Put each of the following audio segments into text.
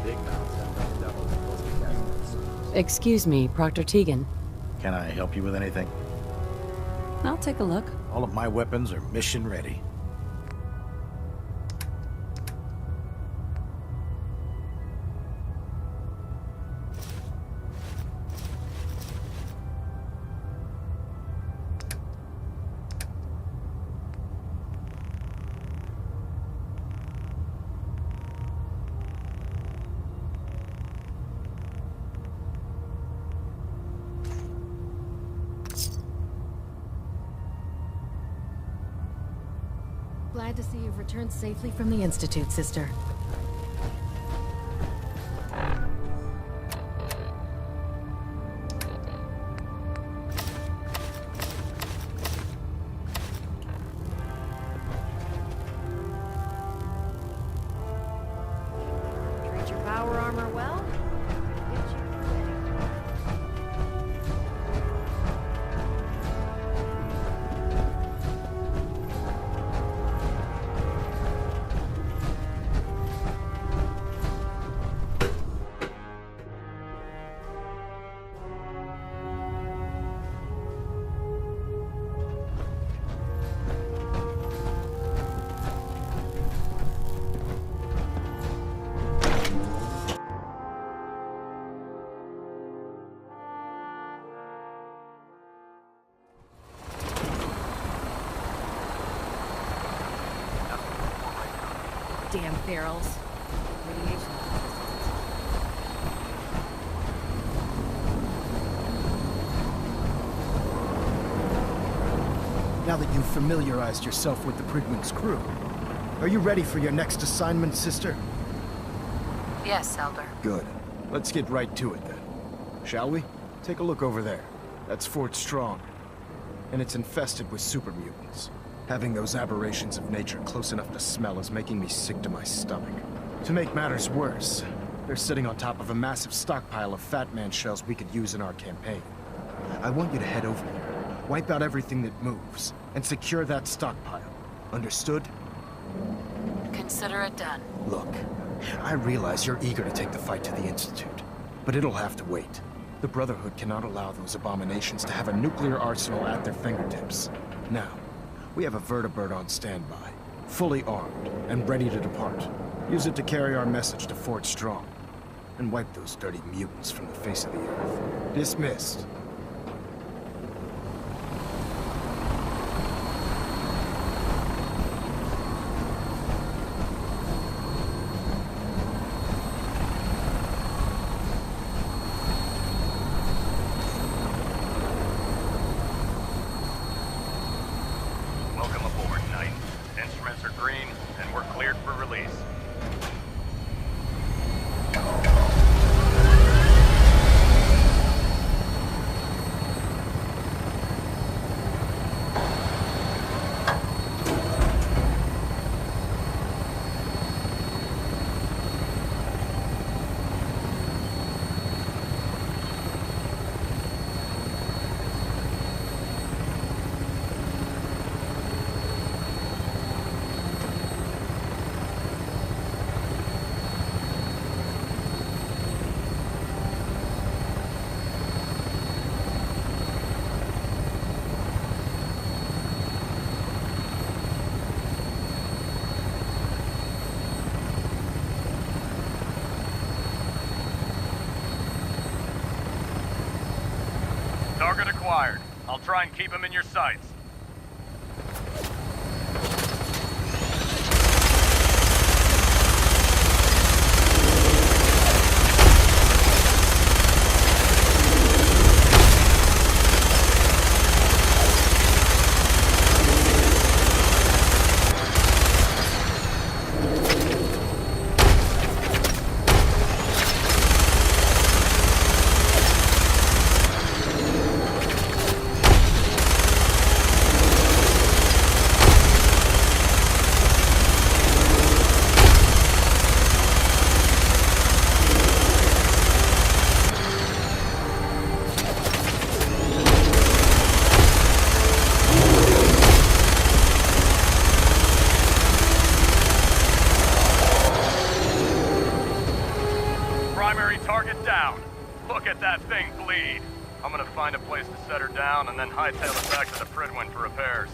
Big mouths have no double explosive gas. Excuse me, Proctor Tegan. Can I help you with anything? I'll take a look. All of my weapons are mission ready. Glad to see you've returned safely from the Institute, sister. Treat your power armor well. Get you ready. Damn barrels. Radiation. Now that you've familiarized yourself with the Prigman's crew, are you ready for your next assignment, sister? Yes, Elder. Good. Let's get right to it then. Shall we? Take a look over there. That's Fort Strong. And it's infested with super mutants. Having those aberrations of nature close enough to smell is making me sick to my stomach. To make matters worse, they're sitting on top of a massive stockpile of Fat Man shells we could use in our campaign. I want you to head over there, wipe out everything that moves, and secure that stockpile. Understood? Consider it done. Look, I realize you're eager to take the fight to the Institute, but it'll have to wait. The Brotherhood cannot allow those abominations to have a nuclear arsenal at their fingertips. Now, we have a vertibird on standby, fully armed and ready to depart. Use it to carry our message to Fort Strong, and wipe those dirty mutants from the face of the earth. Dismissed. Welcome aboard, Knight. Instruments are green, and we're cleared for release. Target acquired. I'll try and keep him in your sights. Primary target down. Look at that thing bleed. I'm gonna find a place to set her down and then hightail it back to the Pridwin for repairs.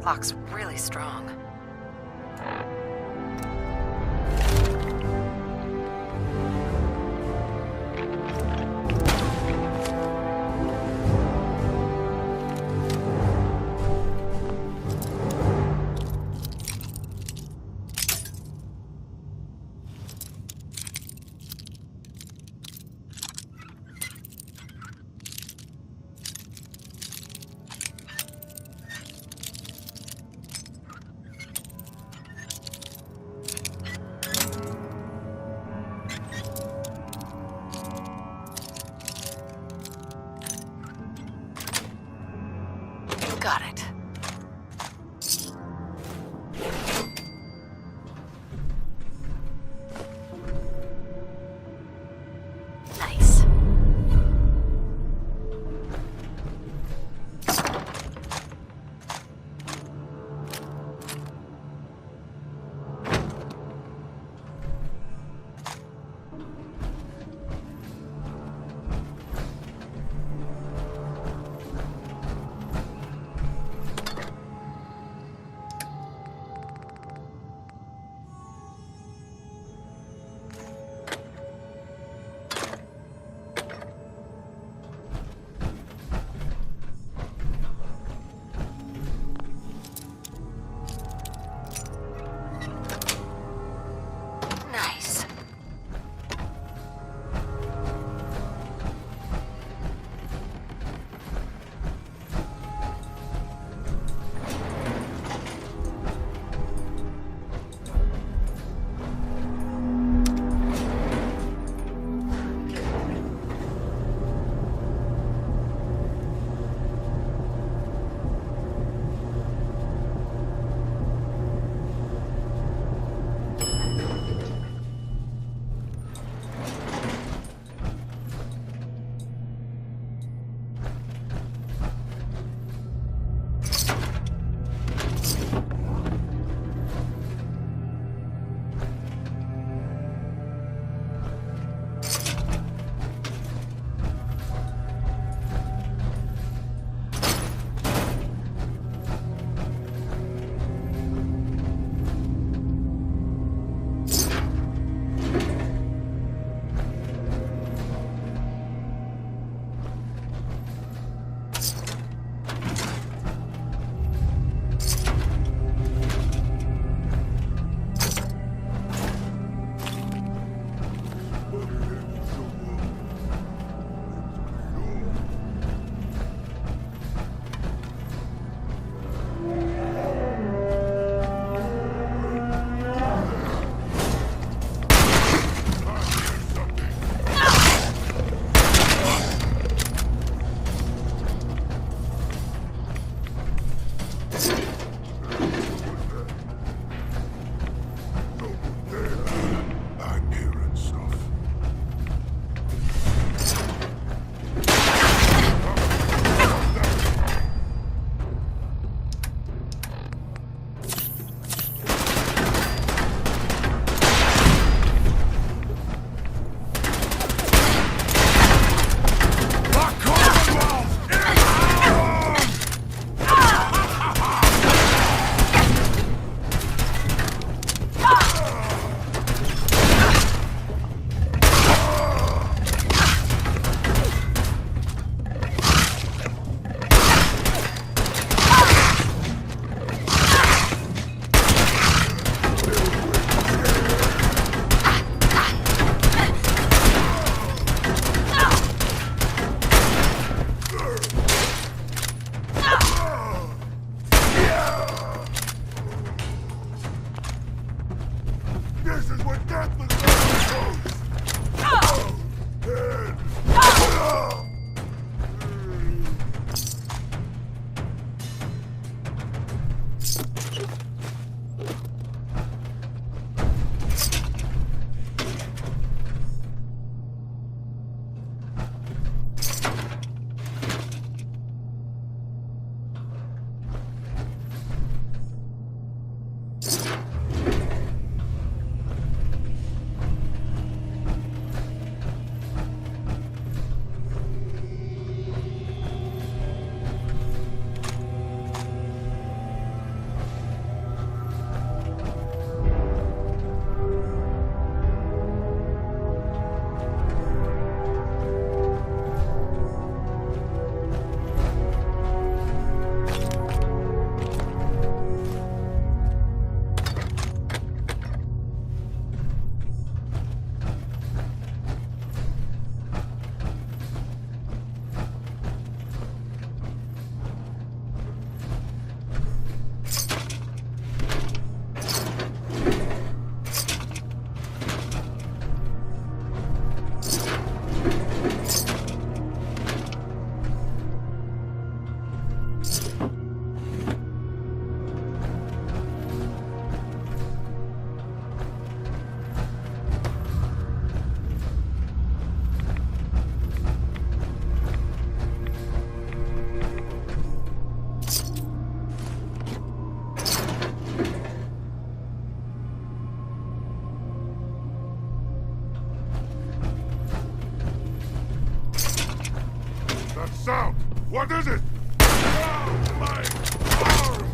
Lock's really strong. Got it. Nice. That sound! What is it? Ah, my arm!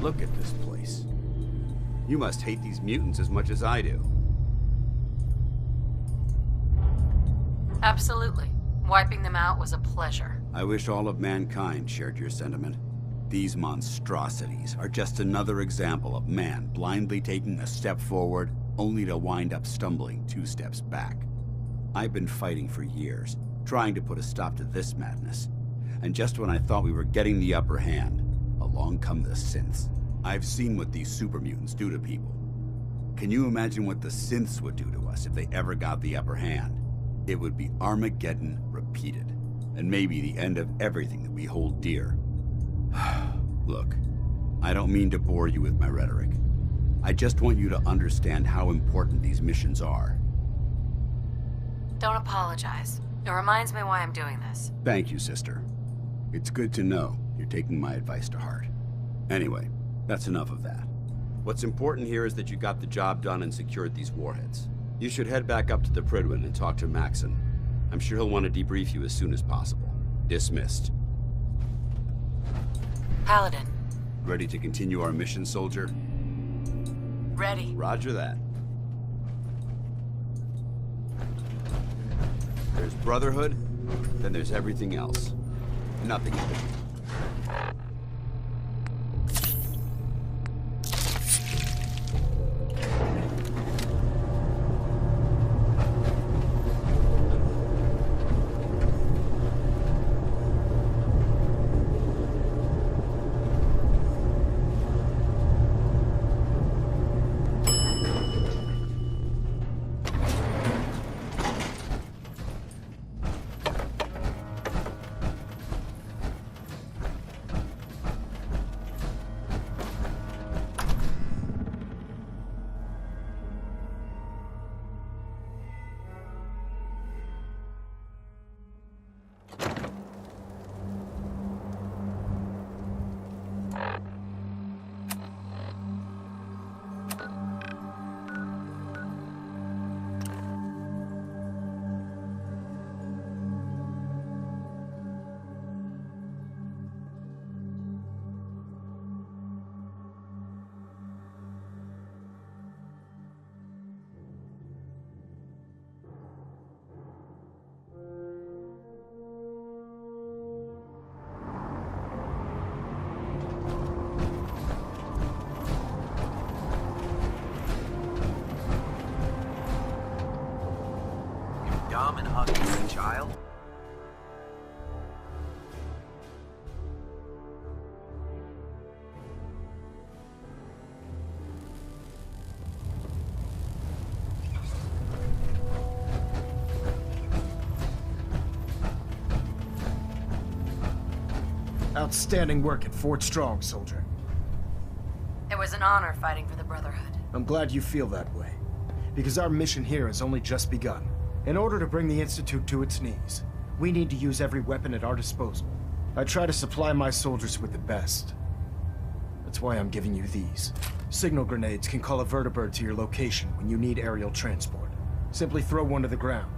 Look at this place. You must hate these mutants as much as I do. Absolutely. Wiping them out was a pleasure. I wish all of mankind shared your sentiment. These monstrosities are just another example of man blindly taking a step forward, only to wind up stumbling 2 steps back. I've been fighting for years, trying to put a stop to this madness. And just when I thought we were getting the upper hand, along come the synths. I've seen what these super mutants do to people. Can you imagine what the synths would do to us if they ever got the upper hand? It would be Armageddon repeated, and maybe the end of everything that we hold dear. Look, I don't mean to bore you with my rhetoric. I just want you to understand how important these missions are. Don't apologize. It reminds me why I'm doing this. Thank you, sister. It's good to know you're taking my advice to heart. Anyway, that's enough of that. What's important here is that you got the job done and secured these warheads. You should head back up to the Prydwen and talk to Maxon. I'm sure he'll want to debrief you as soon as possible. Dismissed. Paladin. Ready to continue our mission, soldier? Ready. Roger that. There's Brotherhood, then there's everything else. Nothing in between. Dumb and ugly child. Outstanding work at Fort Strong, soldier. It was an honor fighting for the Brotherhood. I'm glad you feel that way, because our mission here has only just begun. In order to bring the Institute to its knees, we need to use every weapon at our disposal. I try to supply my soldiers with the best. That's why I'm giving you these. Signal grenades can call a vertibird to your location when you need aerial transport. Simply throw one to the ground,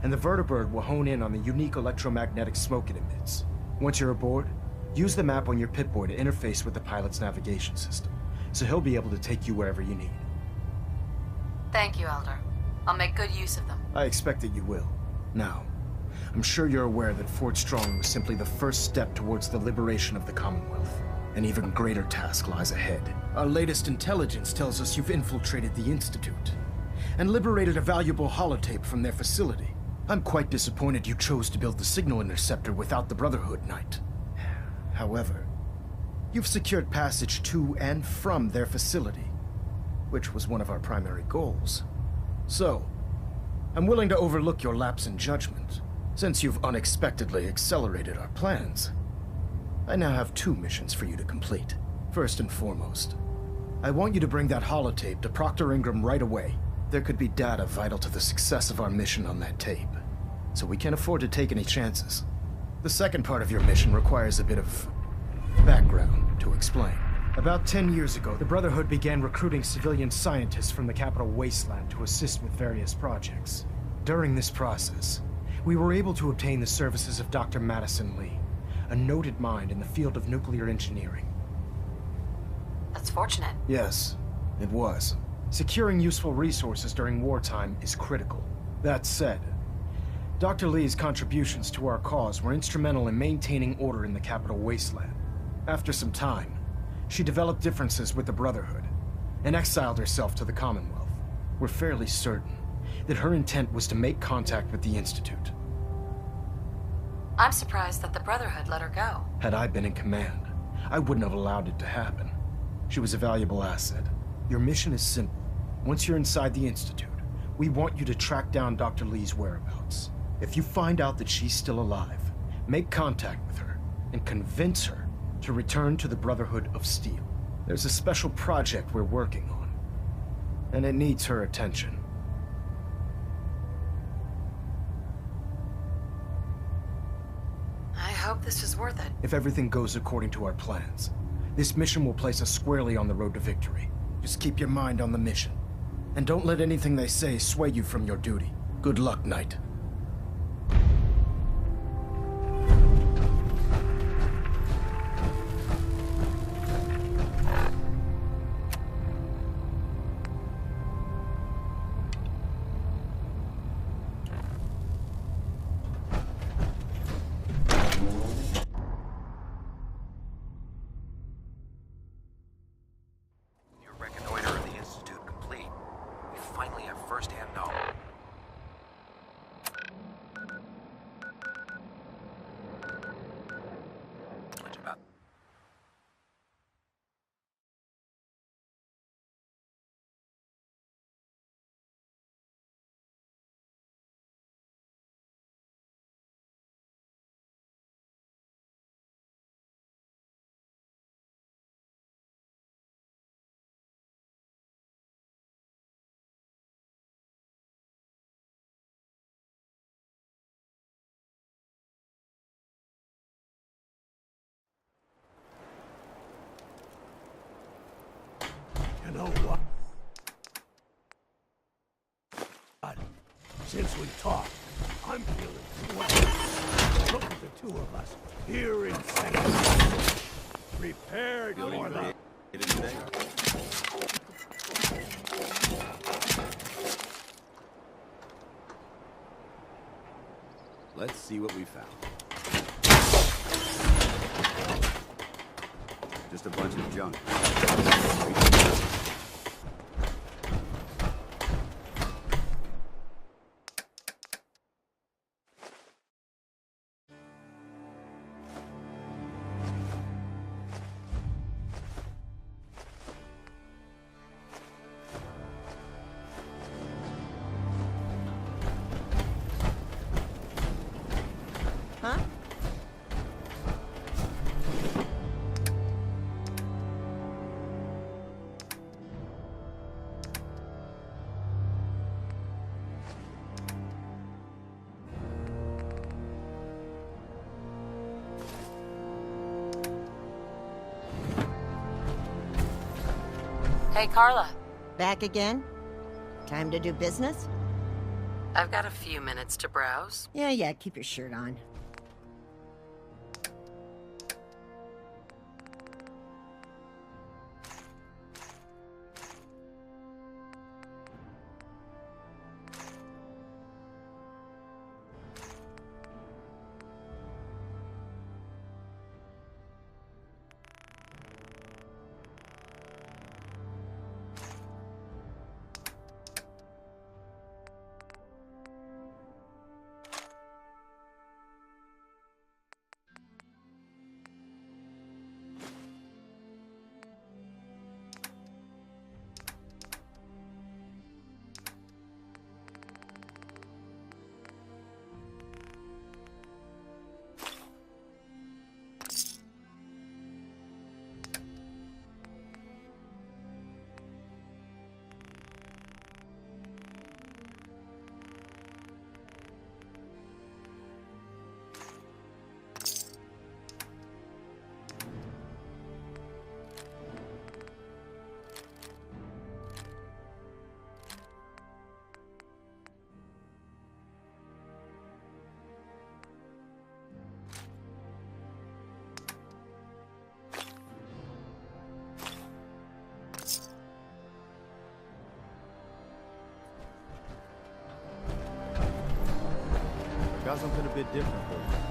and the vertibird will hone in on the unique electromagnetic smoke it emits. Once you're aboard, use the map on your Pip-Boy to interface with the pilot's navigation system, so he'll be able to take you wherever you need. Thank you, Elder. I'll make good use of them. I expect that you will. Now, I'm sure you're aware that Fort Strong was simply the first step towards the liberation of the Commonwealth. An even greater task lies ahead. Our latest intelligence tells us you've infiltrated the Institute and liberated a valuable holotape from their facility. I'm quite disappointed you chose to build the signal interceptor without the Brotherhood, Knight. However, you've secured passage to and from their facility, which was one of our primary goals. So, I'm willing to overlook your lapse in judgment, since you've unexpectedly accelerated our plans. I now have 2 missions for you to complete. First and foremost, I want you to bring that holotape to Proctor Ingram right away. There could be data vital to the success of our mission on that tape, so we can't afford to take any chances. The second part of your mission requires a bit of background to explain. About 10 years ago, the Brotherhood began recruiting civilian scientists from the capital wasteland to assist with various projects. During this process, we were able to obtain the services of Dr. Madison Lee, a noted mind in the field of nuclear engineering. That's fortunate. Yes, it was. Securing useful resources during wartime is critical. That said, Dr. Lee's contributions to our cause were instrumental in maintaining order in the capital wasteland. After some time, she developed differences with the Brotherhood and exiled herself to the Commonwealth. We're fairly certain that her intent was to make contact with the Institute. I'm surprised that the Brotherhood let her go. Had I been in command, I wouldn't have allowed it to happen. She was a valuable asset. Your mission is simple. Once you're inside the Institute, we want you to track down Dr. Lee's whereabouts. If you find out that she's still alive, make contact with her and convince her to return to the Brotherhood of Steel. There's a special project we're working on, and it needs her attention. I hope this is worth it. If everything goes according to our plans, this mission will place us squarely on the road to victory. Just keep your mind on the mission, and don't let anything they say sway you from your duty. Good luck, Knight. Your reconnoiter of the Institute complete. We finally have first-hand knowledge. About You know what? Since we talked, I'm feeling well. Look at the 2 of us here in second. Prepare your life. Let's see what we found. Just a bunch of junk. Huh? Hey, Carla. Back again? Time to do business? I've got a few minutes to browse. Yeah, keep your shirt on. got something a bit different for you.